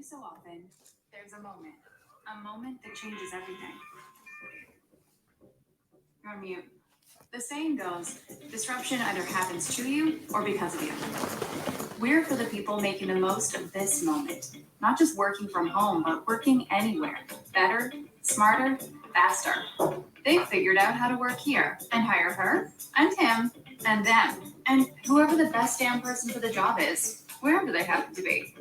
Every so often, there's a moment that changes everything. You're on mute. The saying goes, disruption either happens to you or because of you. We're for the people making the most of this moment, not just working from home, but working anywhere, better, smarter, faster. They've figured out how to work here and hire her and him and them and whoever the best damn person for the job is, wherever they happen to be.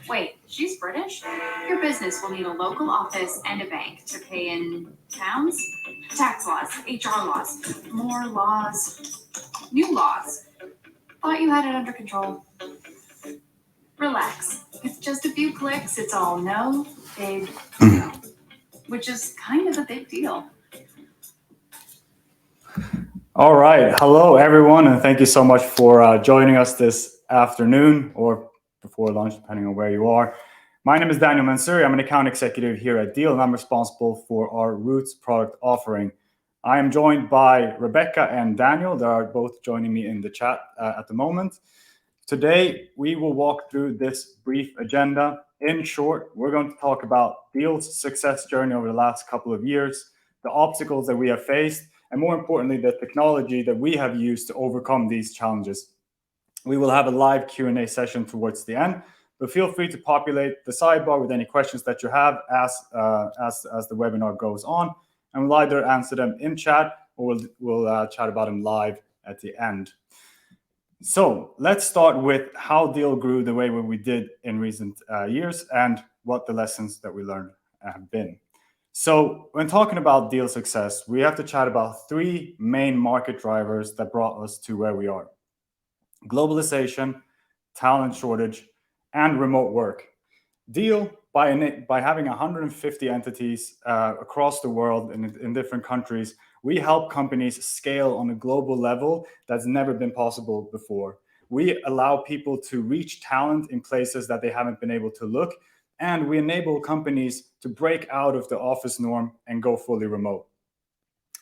Wait, she's British? Your business will need a local office and a bank to pay in pounds? Tax laws, HR laws, more laws, new laws. Thought you had it under control. Relax. It's just a few clicks. It's all no, big, no. Which is kind of a big deal. All right. Hello, everyone, and thank you so much for joining us this afternoon or before lunch, depending on where you are. My name is Daniel Mansouri. I'm an account executive here at Deel, and I'm responsible for our Roots product offering. I am joined by Rebecca and Daniel. They are both joining me in the chat at the moment. Today, we will walk through this brief agenda. In short, we're going to talk about Deel's success journey over the last couple of years, the obstacles that we have faced, and more importantly, the technology that we have used to overcome these challenges. We will have a live Q&A session towards the end, but feel free to populate the sidebar with any questions that you have as the webinar goes on, and we'll either answer them in chat or we'll chat about them live at the end. So let's start with how Deel grew the way we did in recent years and what the lessons that we learned have been. So when talking about Deel success, we have to chat about three main market drivers that brought us to where we are: globalization, talent shortage, and remote work. Deel, by having 150 entities across the world in different countries, we help companies scale on a global level that's never been possible before. We allow people to reach talent in places that they haven't been able to look, and we enable companies to break out of the office norm and go fully remote.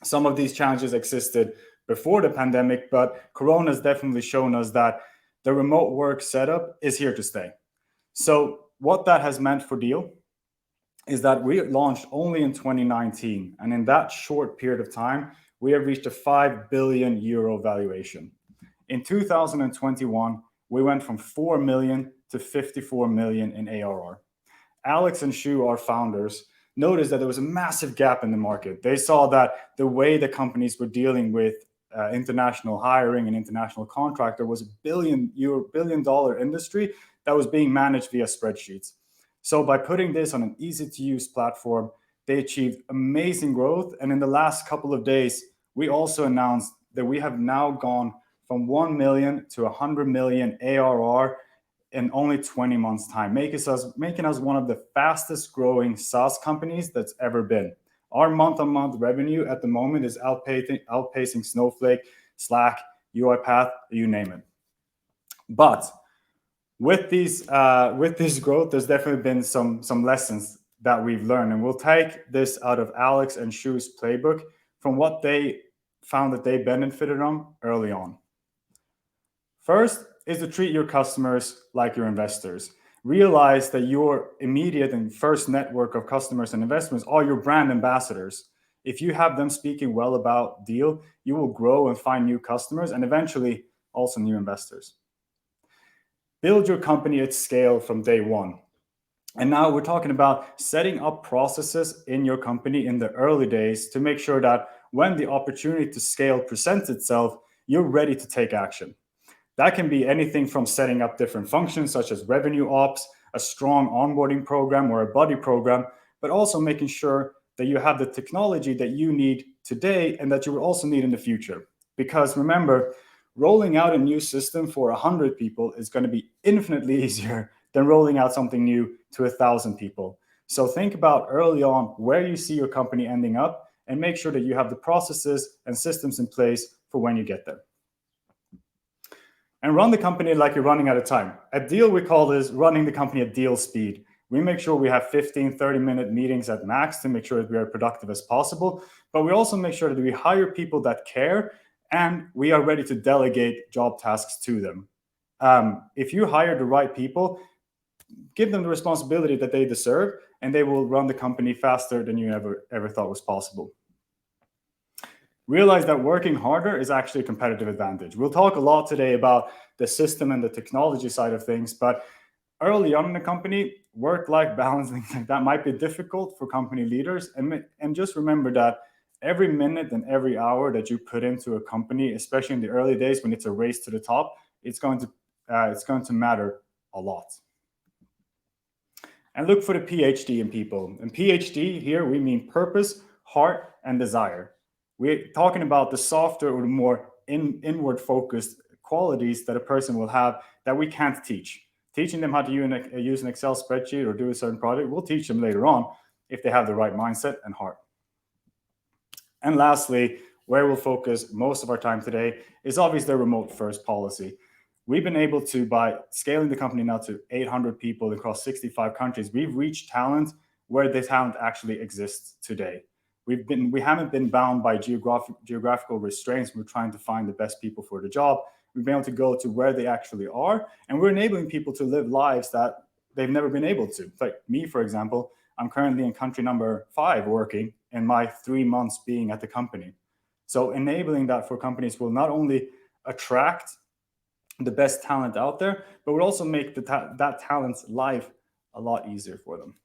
Some of these challenges existed before the pandemic, but Corona has definitely shown us that the remote work setup is here to stay. So what that has meant for Deel is that we launched only in 2019, and in that short period of time, we have reached a 5 billion euro valuation. In 2021, we went from 4 million to 54 million in ARR. Alex and Shu, our founders, noticed that there was a massive gap in the market. They saw that the way the companies were dealing with international hiring and international contractor was a $1 billion industry that was being managed via spreadsheets. So by putting this on an easy-to-use platform, they achieved amazing growth. And in the last couple of days, we also announced that we have now gone from 1 million to 100 million ARR in only 20 months' time, making us one of the fastest growing SaaS companies that's ever been. Our month-on-month revenue at the moment is outpacing Snowflake, Slack, UiPath, you name it. But with this growth, there's definitely been some lessons that we've learned, and we'll take this out of Alex and Shu's playbook from what they found that they benefited from early on. First is to treat your customers like your investors. Realize that your immediate and first network of customers and investors are your brand ambassadors. If you have them speaking well about Deel, you will grow and find new customers and eventually also new investors. Build your company at scale from day one. And now we're talking about setting up processes in your company in the early days to make sure that when the opportunity to scale presents itself, you're ready to take action. That can be anything from setting up different functions such as revenue ops, a strong onboarding program or a buddy program, but also making sure that you have the technology that you need today and that you will also need in the future. Because remember, rolling out a new system for 100 people is going to be infinitely easier than rolling out something new to 1,000 people. So think about early on where you see your company ending up and make sure that you have the processes and systems in place for when you get there. And run the company like you're running out of time. At Deel, we call this running the company at Deel speed. We make sure we have 15, 30-minute meetings at max to make sure that we are productive as possible. But we also make sure that we hire people that care and we are ready to delegate job tasks to them. If you hire the right people, give them the responsibility that they deserve, and they will run the company faster than you ever thought was possible. Realize that working harder is actually a competitive advantage. We'll talk a lot today about the system and the technology side of things, but early on in the company, work-life balance, things like that might be difficult for company leaders. And just remember that every minute and every hour that you put into a company, especially in the early days when it's a race to the top, it's going to matter a lot. And look for the PhD in people. And PhD here, we mean purpose, heart, and desire. We're talking about the softer or the more inward-focused qualities that a person will have that we can't teach. Teaching them how to use an Excel spreadsheet or do a certain project, we'll teach them later on if they have the right mindset and heart. And lastly, where we'll focus most of our time today is obviously the remote first policy. We've been able to, by scaling the company now to 800 people across 65 countries, we've reached talent where the talent actually exists today. We haven't been bound by geographical restraints. We're trying to find the best people for the job. We've been able to go to where they actually are, and we're enabling people to live lives that they've never been able to. Like me, for example, I'm currently in country number 5 working, and my 3 months being at the company. So enabling that for companies will not only attract the best talent out there, but will also make that talent's life a lot easier for them.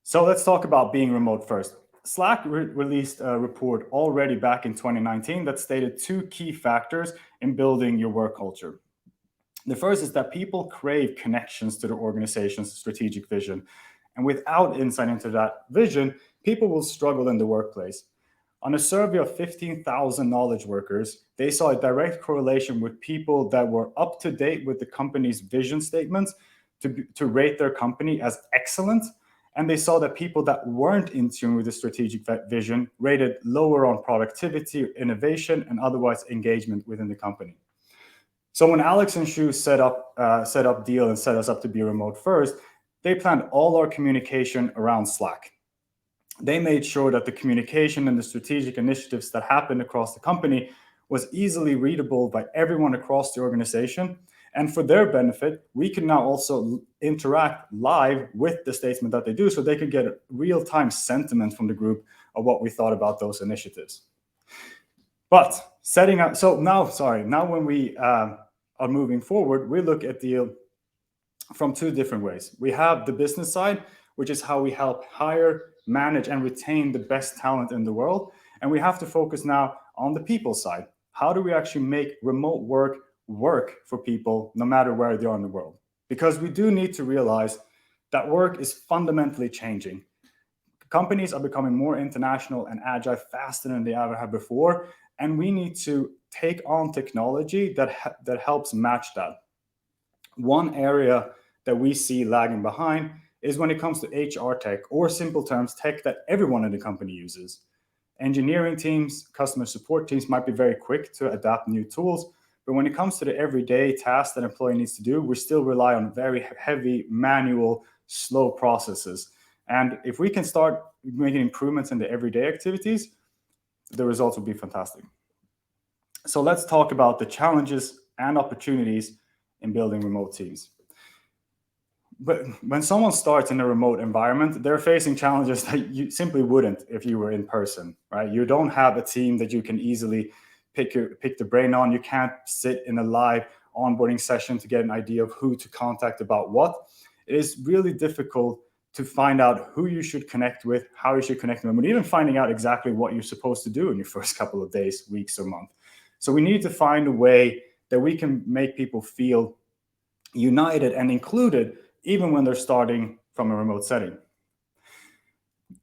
So let's talk about being remote first. Slack released a report already back in 2019 that stated 2 key factors in building your work culture. The first is that people crave connections to their organization's strategic vision. And without insight into that vision, people will struggle in the workplace. On a survey of 15,000 knowledge workers, they saw a direct correlation with people that were up to date with the company's vision statements to rate their company as excellent. And they saw that people that weren't in tune with the strategic vision rated lower on productivity, innovation, and otherwise engagement within the company. So when Alex and Shu set up Deel and set us up to be remote first, they planned all our communication around Slack. They made sure that the communication and the strategic initiatives that happened across the company was easily readable by everyone across the organization. And for their benefit, we can now also interact live with the statement that they do, so they can get a real-time sentiment from the group of what we thought about those initiatives. But now when we are moving forward, we look at Deel from 2 different ways. We have the business side, which is how we help hire, manage, and retain the best talent in the world. And we have to focus now on the people side. How do we actually make remote work for people no matter where they are in the world? Because we do need to realize that work is fundamentally changing. Companies are becoming more international and agile faster than they ever have before, and we need to take on technology that helps match that. One area that we see lagging behind is when it comes to HR tech, or simple terms, tech that everyone in the company uses. Engineering teams, customer support teams might be very quick to adapt new tools, but when it comes to the everyday tasks that an employee needs to do, we still rely on very heavy, manual, slow processes. And if we can start making improvements in the everyday activities, the results will be fantastic. So let's talk about the challenges and opportunities in building remote teams. But when someone starts in a remote environment, they're facing challenges that you simply wouldn't if you were in person, right? You don't have a team that you can easily pick the brain on. You can't sit in a live onboarding session to get an idea of who to contact about what. It is really difficult to find out who you should connect with, how you should connect with them, and even finding out exactly what you're supposed to do in your first couple of days, weeks, or month. So we need to find a way that we can make people feel united and included even when they're starting from a remote setting.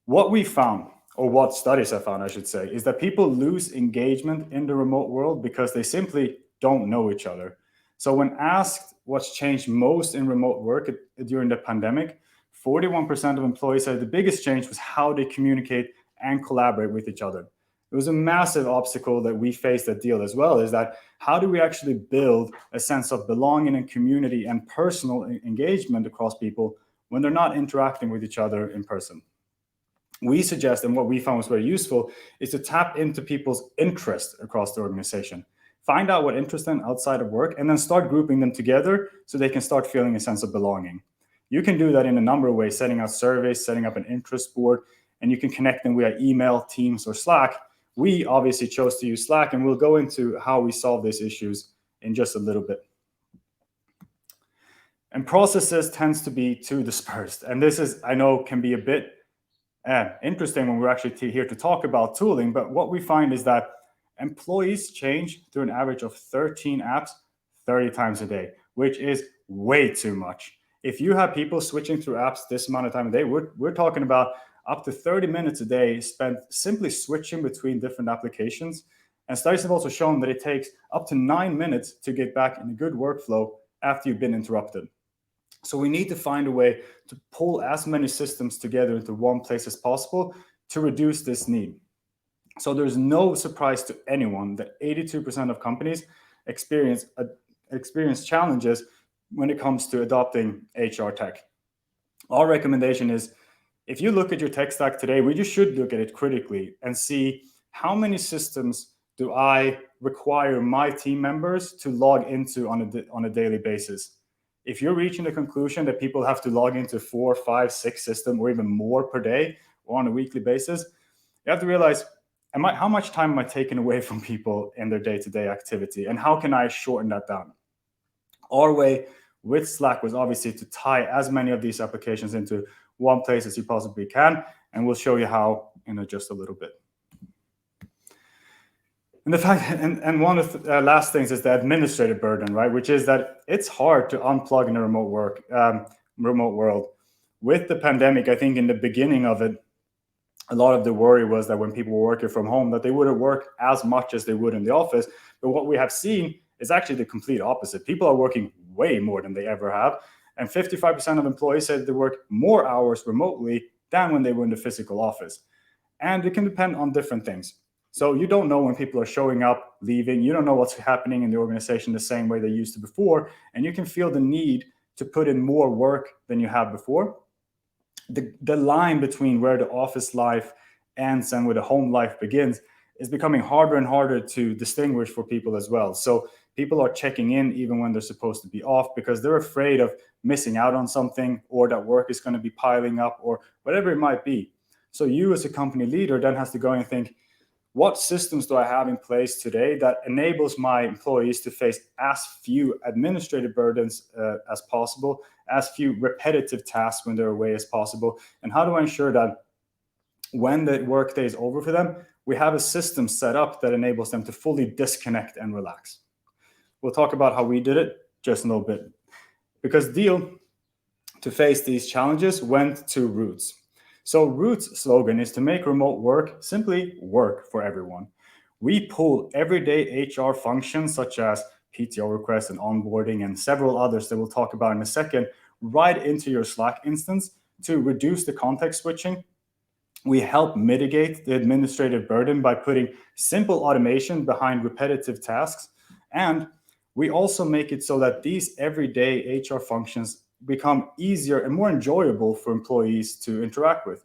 What we found, or what studies have found, I should say, is that people lose engagement in the remote world because they simply don't know each other. So when asked what's changed most in remote work during the pandemic, 41% of employees said the biggest change was how they communicate and collaborate with each other. It was a massive obstacle that we faced at Deel as well, is that how do we actually build a sense of belonging and community and personal engagement across people when they're not interacting with each other in person? We suggest, and what we found was very useful, is to tap into people's interests across the organization. find out what interests them outside of work, and then start grouping them together so they can start feeling a sense of belonging. You can do that in a number of ways, setting out surveys, setting up an interest board, and you can connect them via email, Teams, or Slack. We obviously chose to use Slack, and we'll go into how we solve these issues in just a little bit. And processes tends to be too dispersed. And this is, I know, can be a bit interesting when we're actually here to talk about tooling, but what we find is that employees change through an average of 13 apps 30 times a day, which is way too much. If you have people switching through apps this amount of time a day, we're talking about up to 30 minutes a day spent simply switching between different applications. And studies have also shown that it takes up to 9 minutes to get back in a good workflow after you've been interrupted. So we need to find a way to pull as many systems together into one place as possible to reduce this need. So there's no surprise to anyone that 82% of companies experience challenges when it comes to adopting HR tech. Our recommendation is, if you look at your tech stack today, we just should look at it critically and see how many systems do I require my team members to log into on a daily basis. If you're reaching the conclusion that people have to log into 4, 5, 6 systems or even more per day or on a weekly basis, you have to realize, how much time am I taking away from people in their day-to-day activity, and how can I shorten that down? Our way with Slack was obviously to tie as many of these applications into one place as you possibly can, and we'll show you how in just a little bit. And the fact, and one of the last things is the administrative burden, right? Which is that it's hard to unplug in a remote world. With the pandemic, I think in the beginning of it, a lot of the worry was that when people were working from home, that they wouldn't work as much as they would in the office. But what we have seen is actually the complete opposite. People are working way more than they ever have. And 55% of employees said they work more hours remotely than when they were in the physical office. And it can depend on different things. So you don't know when people are showing up, leaving. You don't know what's happening in the organization the same way they used to before. And you can feel the need to put in more work than you have before. The line between where the office life ends and where the home life begins is becoming harder and harder to distinguish for people as well. So people are checking in even when they're supposed to be off because they're afraid of missing out on something, or that work is going to be piling up, or whatever it might be. So you as a company leader then has to go and think, what systems do I have in place today that enables my employees to face as few administrative burdens as possible, as few repetitive tasks when they're away as possible? And how do I ensure that when the workday is over for them, we have a system set up that enables them to fully disconnect and relax? We'll talk about how we did it just in a little bit. Because Deel, to face these challenges, went to roots. So Root's slogan is to make remote work simply work for everyone. We pull everyday HR functions such as PTO requests and onboarding and several others that we'll talk about in a second right into your Slack instance to reduce the context switching. We help mitigate the administrative burden by putting simple automation behind repetitive tasks. And we also make it so that these everyday HR functions become easier and more enjoyable for employees to interact with.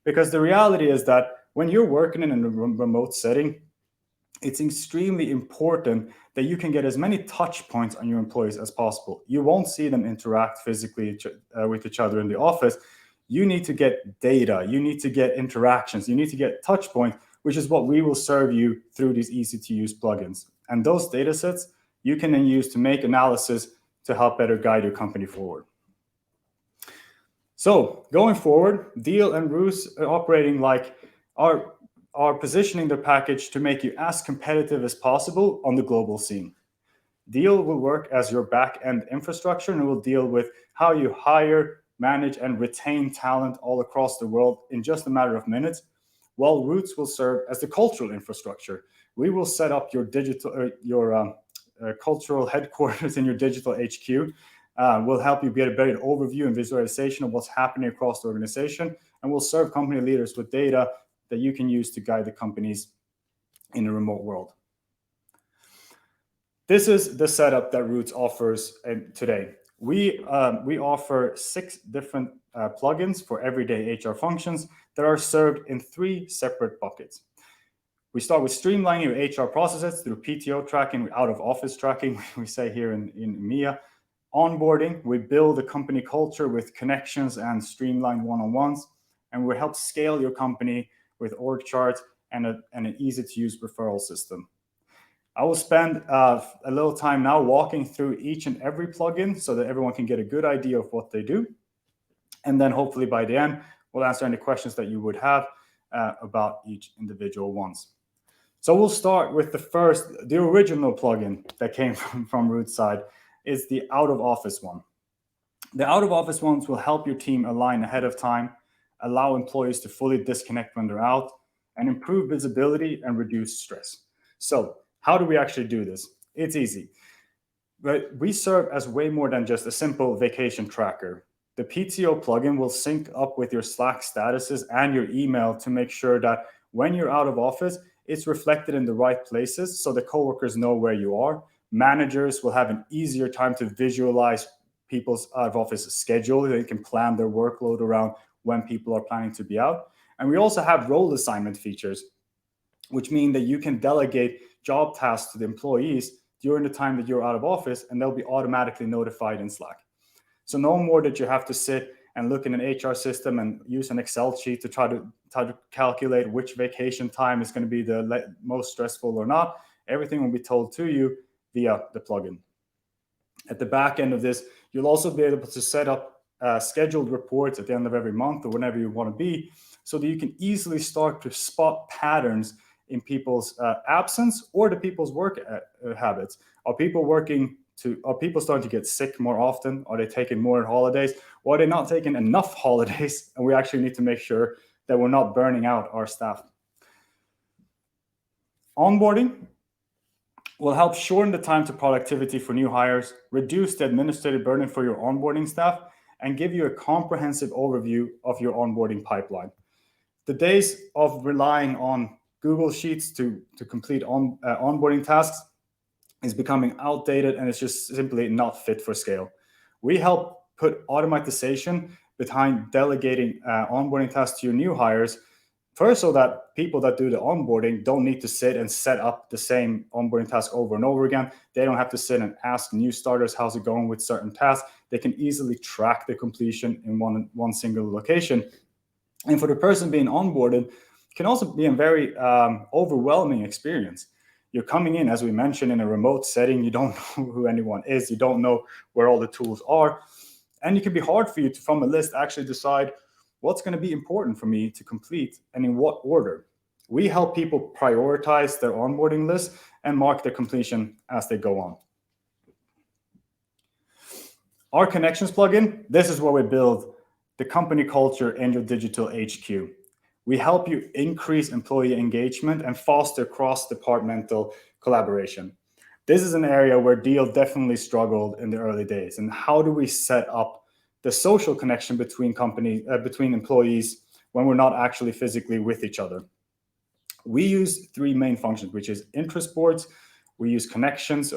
Because the reality is that when you're working in a remote setting, it's extremely important that you can get as many touch points on your employees as possible. You won't see them interact physically with each other in the office. You need to get data, you need to get interactions, you need to get touch points, which is what we will serve you through these easy to use plugins. And those data sets you can then use to make analysis to help better guide your company forward. So going forward, Deel and Roos are operating like are positioning their package to make you as competitive as possible on the global scene. Deel will work as your back-end infrastructure and will deal with how you hire, manage, and retain talent all across the world in just a matter of minutes, while Roots will serve as the cultural infrastructure. We will set up your cultural headquarters in your digital HQ. We'll help you get a better overview and visualization of what's happening across the organization, and we'll serve company leaders with data that you can use to guide the companies in a remote world. This is the setup that Roots offers today. We offer 6 different plugins for everyday HR functions that are served in 3 separate buckets. We start with streamlining your HR processes through PTO tracking, out of office tracking, we say here in EMEA. Onboarding, we build a company culture with connections and streamlined one-on-ones, and we help scale your company with org charts and an easy-to-use referral system. I will spend a little time now walking through each and every plugin so that everyone can get a good idea of what they do. And then hopefully by the end, we'll answer any questions that you would have about each individual ones. So we'll start with the original plugin that came from Rootside is the out of office one. The out of office ones will help your team align ahead of time, allow employees to fully disconnect when they're out, and improve visibility and reduce stress. So how do we actually do this? It's easy. But we serve as way more than just a simple vacation tracker. The PTO plugin will sync up with your Slack statuses and your email to make sure that when you're out of office, it's reflected in the right places so the coworkers know where you are. Managers will have an easier time to visualize people's out of office schedule. They can plan their workload around when people are planning to be out. And we also have role assignment features, which mean that you can delegate job tasks to the employees during the time that you're out of office, and they'll be automatically notified in Slack. So no more that you have to sit and look in an HR system and use an Excel sheet to try to calculate which vacation time is going to be the most stressful or not. Everything will be told to you via the plugin. At the back end of this, you'll also be able to set up scheduled reports at the end of every month or whenever you want to be, so that you can easily start to spot patterns in people's absence or the people's work habits. Are people starting to get sick more often? Are they taking more holidays? Or are they not taking enough holidays? And we actually need to make sure that we're not burning out our staff. Onboarding will help shorten the time to productivity for new hires, reduce the administrative burden for your onboarding staff, and give you a comprehensive overview of your onboarding pipeline. The days of relying on Google Sheets to complete onboarding tasks is becoming outdated, and it's just simply not fit for scale. We help put automatization behind delegating onboarding tasks to your new hires, first, so that people that do the onboarding don't need to sit and set up the same onboarding task over and over again. They don't have to sit and ask new starters how's it going with certain tasks. They can easily track the completion in one single location. And for the person being onboarded, it can also be a very overwhelming experience. You're coming in, as we mentioned, in a remote setting. You don't know who anyone is. You don't know where all the tools are. And it can be hard for you to, from a list, actually decide what's going to be important for me to complete and in what order. We help people prioritize their onboarding list and mark their completion as they go on. Our connections plugin, this is where we build the company culture in your digital HQ. We help you increase employee engagement and foster cross-departmental collaboration. This is an area where Deel definitely struggled in the early days. And how do we set up the social connection between employees when we're not actually physically with each other? We use three main functions, which is interest boards. We use connections,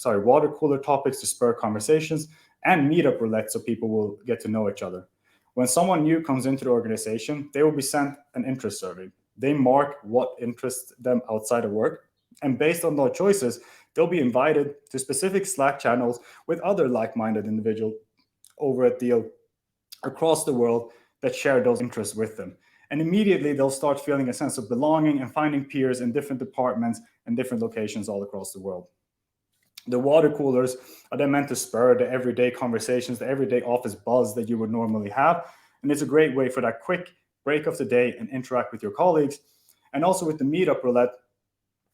water cooler topics to spur conversations, and meetup roulette so people will get to know each other. When someone new comes into the organization, they will be sent an interest survey. They mark what interests them outside of work, and based on those choices, they'll be invited to specific Slack channels with other like-minded individuals over at Deel across the world that share those interests with them. And immediately they'll start feeling a sense of belonging and finding peers in different departments and different locations all across the world. The water coolers are then meant to spur the everyday conversations, the everyday office buzz that you would normally have. And it's a great way for that quick break of the day and interact with your colleagues. And also with the meetup roulette,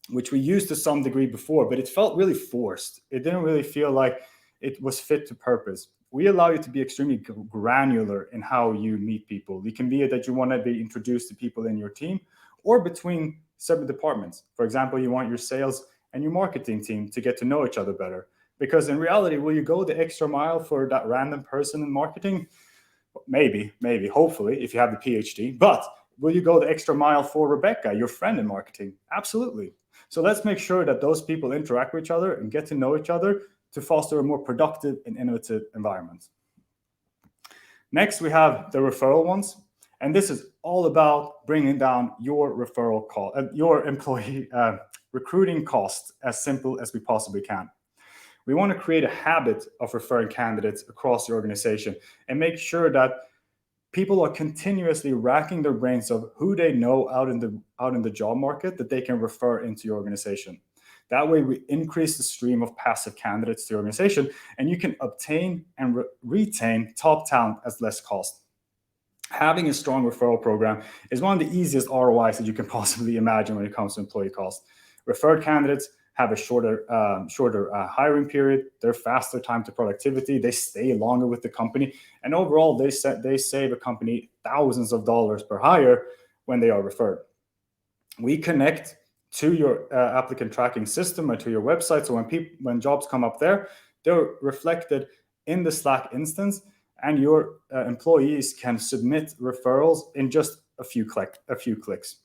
which we used to some degree before, but it felt really forced. It didn't really feel like it was fit to purpose. We allow you to be extremely granular in how you meet people. It can be that you want to be introduced to people in your team or between separate departments. For example, you want your sales and your marketing team to get to know each other better. Because in reality, will you go the extra mile for that random person in marketing? Maybe, hopefully, if you have the PhD. But will you go the extra mile for Rebecca, your friend in marketing? Absolutely. So let's make sure that those people interact with each other and get to know each other to foster a more productive and innovative environment. Next, we have the referral ones. And this is all about bringing down your referral cost, your employee recruiting costs as simple as we possibly can. We want to create a habit of referring candidates across the organization and make sure that people are continuously racking their brains of who they know out in the job market that they can refer into your organization. That way, we increase the stream of passive candidates to the organization, and you can obtain and retain top talent at less cost. Having a strong referral program is one of the easiest ROIs that you can possibly imagine when it comes to employee cost. Referred candidates have a shorter hiring period. They're faster time to productivity. They stay longer with the company, and overall, they save a company thousands of dollars per hire when they are referred. We connect to your applicant tracking system or to your website, so when jobs come up there, they're reflected in the Slack instance, and your employees can submit referrals in just a few clicks.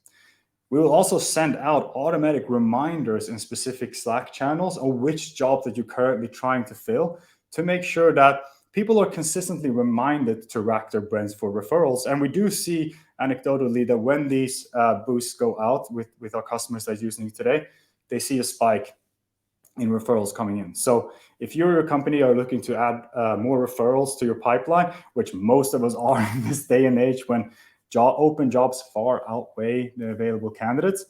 We will also send out automatic reminders in specific Slack channels on which jobs that you're currently trying to fill to make sure that people are consistently reminded to rack their brains for referrals. And we do see anecdotally that when these boosts go out with our customers that are using it today, they see a spike in referrals coming in. So if you're a company or looking to add more referrals to your pipeline, which most of us are in this day and age when open jobs far outweigh the available candidates,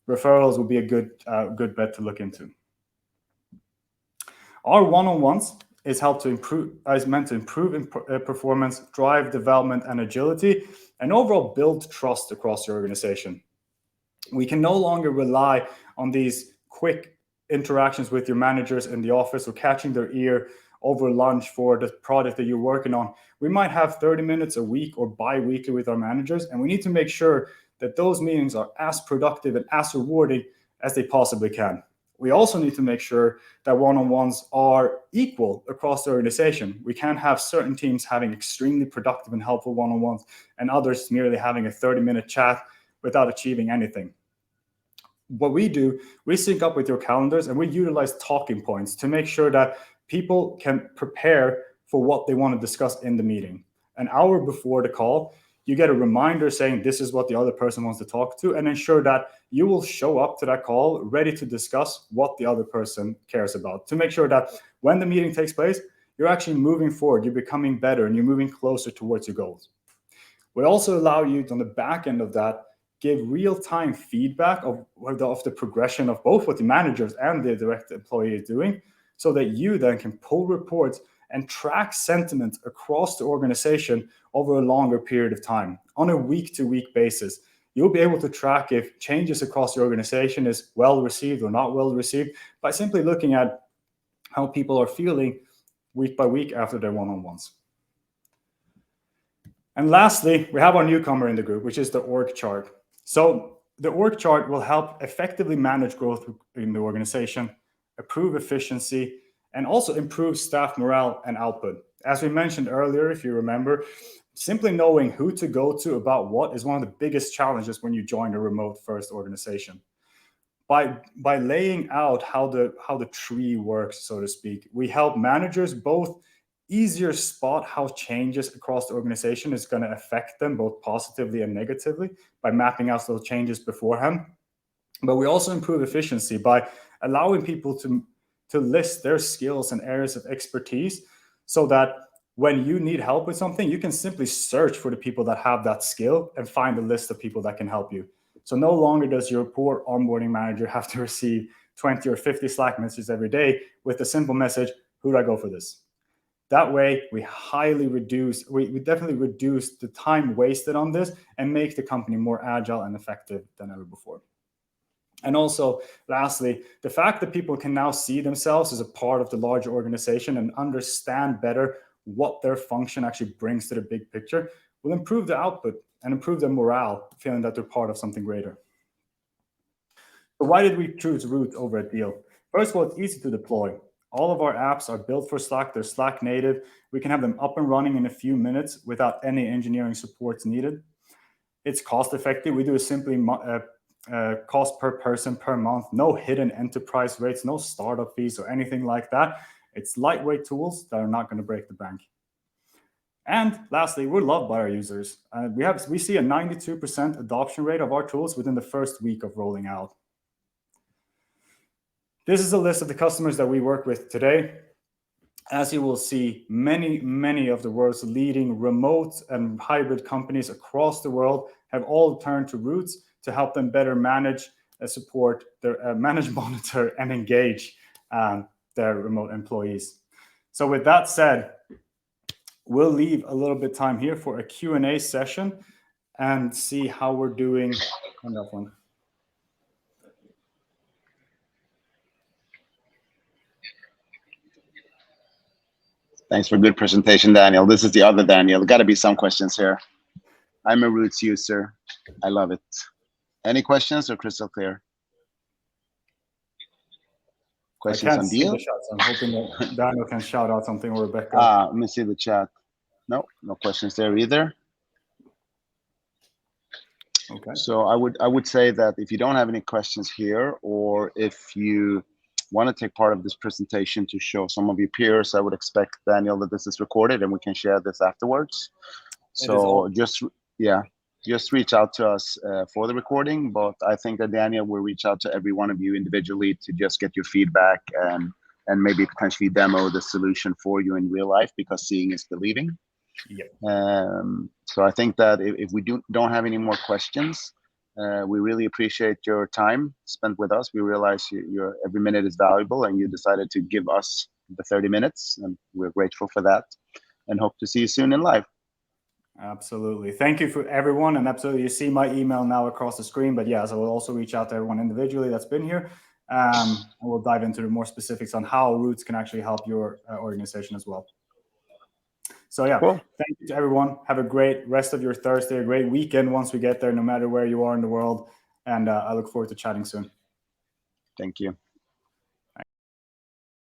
referrals will be a good bet to look into. Our one-on-ones is meant to improve performance, drive development and agility, and overall build trust across your organization. We can no longer rely on these quick interactions with your managers in the office or catching their ear over lunch for the product that you're working on. We might have 30 minutes a week or bi-weekly with our managers, and we need to make sure that those meetings are as productive and as rewarding as they possibly can. We also need to make sure that one-on-ones are equal across the organization. We can't have certain teams having extremely productive and helpful one-on-ones and others merely having a 30-minute chat without achieving anything. What we do, we sync up with your calendars and we utilize talking points to make sure that people can prepare for what they want to discuss in the meeting. An hour before the call, you get a reminder saying this is what the other person wants to talk to, and ensure that you will show up to that call ready to discuss what the other person cares about, to make sure that when the meeting takes place, you're actually moving forward, you're becoming better, and you're moving closer towards your goals. We also allow you to, on the back end of that, give real-time feedback of the progression of both what the managers and the direct employee is doing, so that you then can pull reports and track sentiment across the organization over a longer period of time on a week-to-week basis. You'll be able to track if changes across the organization is well received or not well received by simply looking at how people are feeling week by week after their one-on-ones. And lastly, we have our newcomer in the group, which is the org chart. So the org chart will help effectively manage growth in the organization, improve efficiency, and also improve staff morale and output. As we mentioned earlier, if you remember, simply knowing who to go to about what is one of the biggest challenges when you join a remote-first organization. By laying out how the tree works, so to speak, we help managers both easier spot how changes across the organization is going to affect them both positively and negatively by mapping out those changes beforehand. But we also improve efficiency by allowing people to list their skills and areas of expertise, so that when you need help with something, you can simply search for the people that have that skill and find a list of people that can help you. So no longer does your poor onboarding manager have to receive 20 or 50 Slack messages every day with a simple message, who do I go for this? That way, we definitely reduce the time wasted on this and make the company more agile and effective than ever before. And also, lastly, the fact that people can now see themselves as a part of the larger organization and understand better what their function actually brings to the big picture will improve their output and improve their morale, feeling that they're part of something greater. So why did we choose Root over at Deel? First of all, it's easy to deploy. All of our apps are built for Slack. They're Slack native. We can have them up and running in a few minutes without any engineering supports needed. It's cost effective. We do a simply cost per person per month, no hidden enterprise rates, no startup fees or anything like that. It's lightweight tools that are not going to break the bank. And lastly, we're loved by our users. We see a 92% adoption rate of our tools within the first week of rolling out. This is a list of the customers that we work with today. As you will see, many of the world's leading remote and hybrid companies across the world have all turned to Roots to help them better manage, support, manage, monitor, and engage their remote employees. So with that said, we'll leave a little bit time here for a Q&A session and see how we're doing on that one. Thanks for a good presentation, Daniel. This is the other Daniel. Got to be some questions here. I'm a Roots user. I love it. Any questions or crystal clear? Questions on Deel? The shots. I'm hoping that Daniel can shout out something, or Rebecca. Let me see the chat. No questions there either. Okay. So I would say that if you don't have any questions here, or if you want to take part of this presentation to show some of your peers, I would expect, Daniel, that this is recorded and we can share this afterwards. So just reach out to us for the recording. But I think that Daniel will reach out to every one of you individually to just get your feedback and maybe potentially demo the solution for you in real life, because seeing is believing. Yep. So I think that if we don't have any more questions, we really appreciate your time spent with us. We realize your every minute is valuable, and you decided to give us the 30 minutes, and we're grateful for that, and hope to see you soon in live. Absolutely. Thank you for everyone. And absolutely, you see my email now across the screen. But yes, I will also reach out to everyone individually that's been here. And we'll dive into the more specifics on how Roots can actually help your organization as well. So yeah, cool. Thank you to everyone. Have a great rest of your Thursday, a great weekend once we get there, no matter where you are in the world. And I look forward to chatting soon. Thank you.